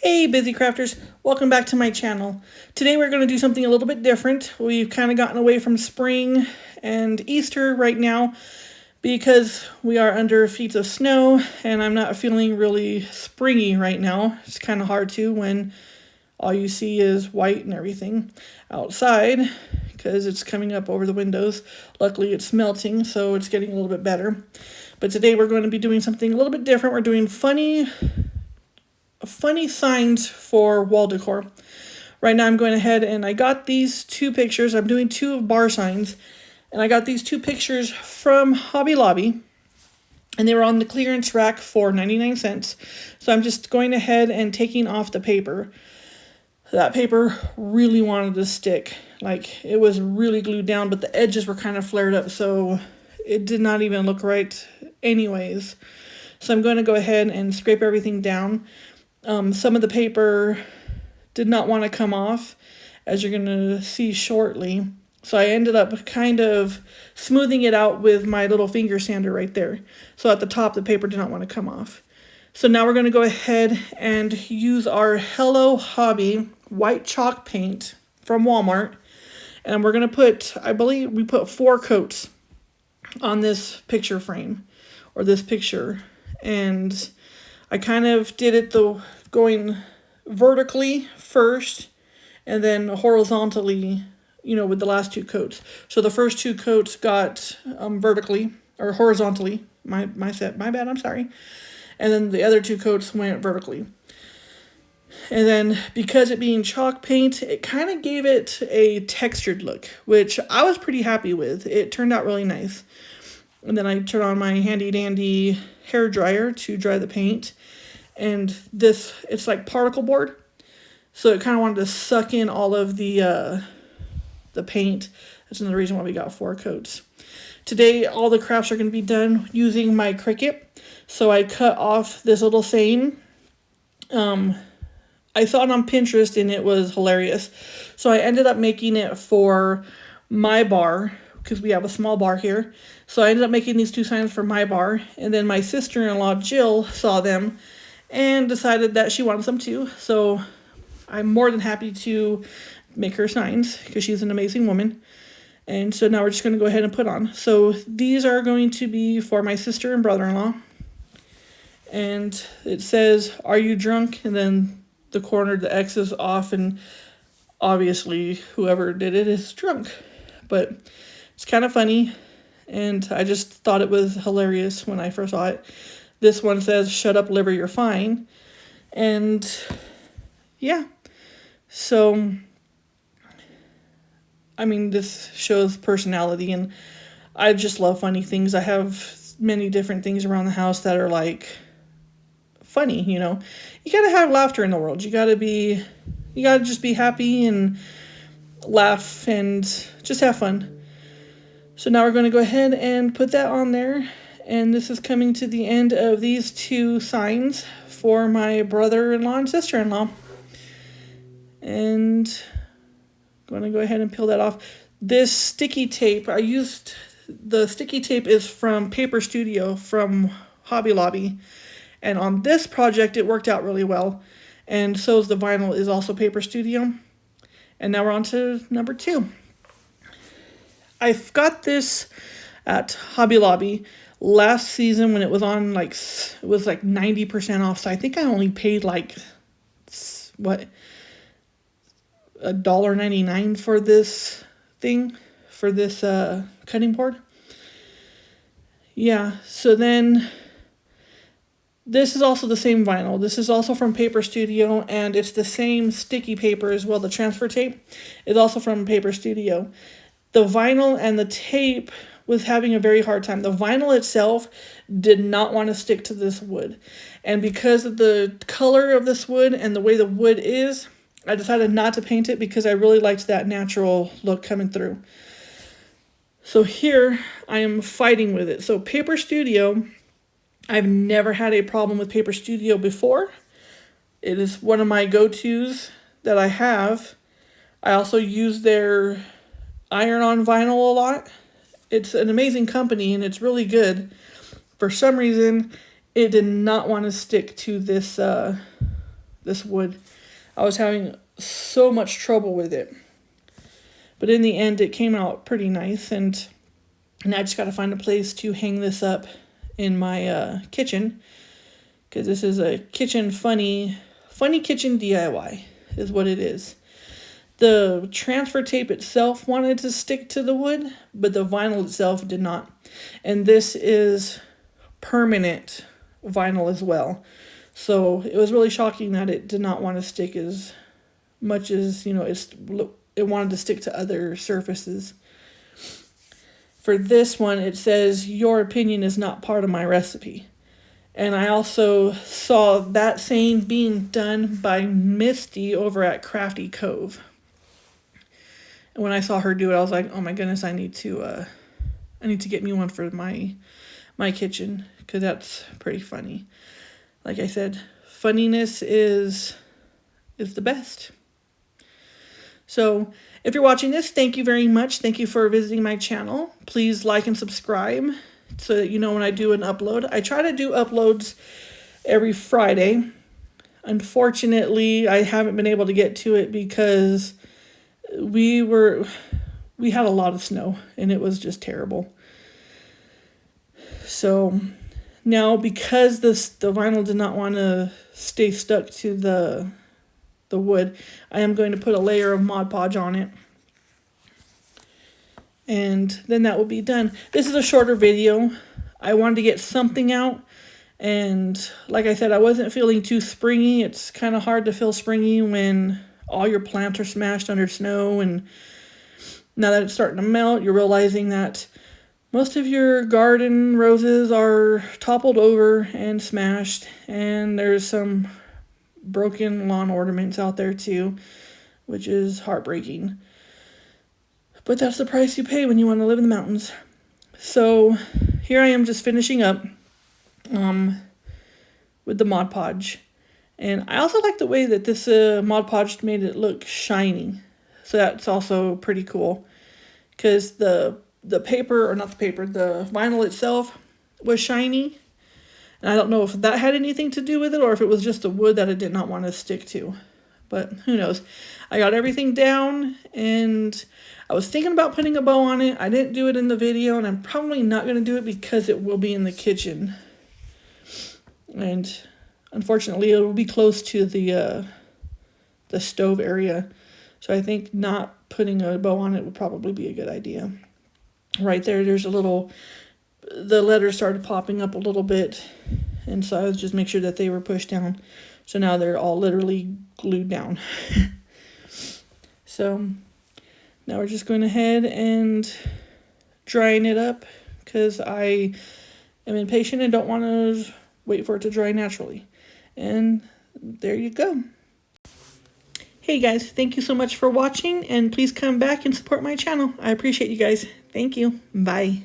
Hey busy crafters, welcome back to my channel. Today we're going to do something a little bit different. We've kind of gotten away from spring and Easter right now because we are under feet of snow and I'm not feeling really springy right now. It's kind of hard to when all you see is white and everything outside because it's coming up over the windows. Luckily it's melting, so it's getting a little bit better. But today we're going to be doing something a little bit different. We're doing funny signs for wall decor. Right now I'm going ahead and I got these two pictures. I'm doing two bar signs. And I got these two pictures from Hobby Lobby. And they were on the clearance rack for 99 cents. So I'm just going ahead and taking off the paper. That paper really wanted to stick. Like, it was really glued down, but the edges were kind of flared up, so it did not even look right anyways. So I'm going to go ahead and scrape everything down. Some of the paper did not want to come off, as you're going to see shortly. So I ended up kind of smoothing it out with my little finger sander right there. So at the top, the paper did not want to come off. So now we're going to go ahead and use our Hello Hobby white chalk paint from Walmart. And we're going to put, I believe we put 4 coats on this picture frame, or this picture. And I kind of did it going vertically first and then horizontally, with the last 2 coats. So the first 2 coats got vertically or horizontally. My bad, I'm sorry. And then the other 2 coats went vertically. And then because it being chalk paint, it kind of gave it a textured look, which I was pretty happy with. It turned out really nice. And then I turned on my handy dandy hair dryer to dry the paint. And it's like particle board. So it kind of wanted to suck in all of the paint. That's another reason why we got 4 coats. Today, all the crafts are going to be done using my Cricut. So I cut off this little saying. I saw it on Pinterest and it was hilarious. So I ended up making it for my bar, because we have a small bar here. So I ended up making these 2 signs for my bar. And then my sister-in-law, Jill, saw them and decided that she wanted some too. So I'm more than happy to make her signs because she's an amazing woman. And so now we're just going to go ahead and put on. So these are going to be for my sister and brother-in-law. And it says, "Are you drunk?" And then the corner, the X is off, and obviously whoever did it is drunk. But it's kind of funny, and I just thought it was hilarious when I first saw it. This one says, "Shut up, liver, you're fine." And yeah, so I mean, this shows personality, and I just love funny things. I have many different things around the house that are like funny, You gotta have laughter in the world. You gotta just be happy and laugh and just have fun. So now we're going to go ahead and put that on there. And this is coming to the end of these 2 signs for my brother-in-law and sister-in-law. And I'm going to go ahead and peel that off. This sticky tape, the sticky tape is from Paper Studio from Hobby Lobby. And on this project, it worked out really well. And so is the vinyl is also Paper Studio. And now we're on to number 2. I got this at Hobby Lobby last season when it was on it was like 90% off. So I think I only paid like, what, $1.99 for this thing, for this cutting board. Yeah, so then this is also the same vinyl. This is also from Paper Studio, and it's the same sticky paper as well. The transfer tape is also from Paper Studio. The vinyl and the tape was having a very hard time. The vinyl itself did not want to stick to this wood. And because of the color of this wood and the way the wood is, I decided not to paint it because I really liked that natural look coming through. So here I am fighting with it. So Paper Studio, I've never had a problem with Paper Studio before. It is one of my go-tos that I have. I also use their iron-on vinyl a lot. It's an amazing company and it's really good. For some reason, it did not want to stick to this this wood. I was having so much trouble with it. But in the end, it came out pretty nice. And now I just got to find a place to hang this up in my kitchen. Because this is a kitchen funny kitchen DIY is what it is. The transfer tape itself wanted to stick to the wood, but the vinyl itself did not. And this is permanent vinyl as well. So it was really shocking that it did not want to stick as much as, it wanted to stick to other surfaces. For this one, it says, "Your opinion is not part of my recipe." And I also saw that saying being done by Misty over at Crafty Cove. And when I saw her do it, I was like, oh my goodness, I need to get me one for my kitchen, because that's pretty funny. Like I said, funniness is the best. So if you're watching this, thank you very much. Thank you for visiting my channel. Please like and subscribe so that you know when I do an upload. I try to do uploads every Friday. Unfortunately, I haven't been able to get to it because we had a lot of snow and it was just terrible. So now, because the vinyl did not want to stay stuck to the wood, I am going to put a layer of Mod Podge on it. And then that will be done. This is a shorter video. I wanted to get something out. And like I said, I wasn't feeling too springy. It's kind of hard to feel springy when all your plants are smashed under snow. And now that it's starting to melt, you're realizing that most of your garden roses are toppled over and smashed. And there's some broken lawn ornaments out there too, which is heartbreaking. But that's the price you pay when you want to live in the mountains. So here I am just finishing up with the Mod Podge. And I also like the way that this Mod Podge made it look shiny. So that's also pretty cool. Because the paper, or not the paper, the vinyl itself was shiny. And I don't know if that had anything to do with it, or if it was just the wood that it did not want to stick to. But who knows. I got everything down, and I was thinking about putting a bow on it. I didn't do it in the video, and I'm probably not going to do it because it will be in the kitchen. And unfortunately, it will be close to the stove area. So I think not putting a bow on it would probably be a good idea. Right there's a little, the letters started popping up a little bit. And so I was just make sure that they were pushed down. So now they're all literally glued down. So now we're just going ahead and drying it up, because I am impatient and don't want to wait for it to dry naturally. And there you go. Hey guys, thank you so much for watching, and please come back and support my channel. I appreciate you guys. Thank you. Bye.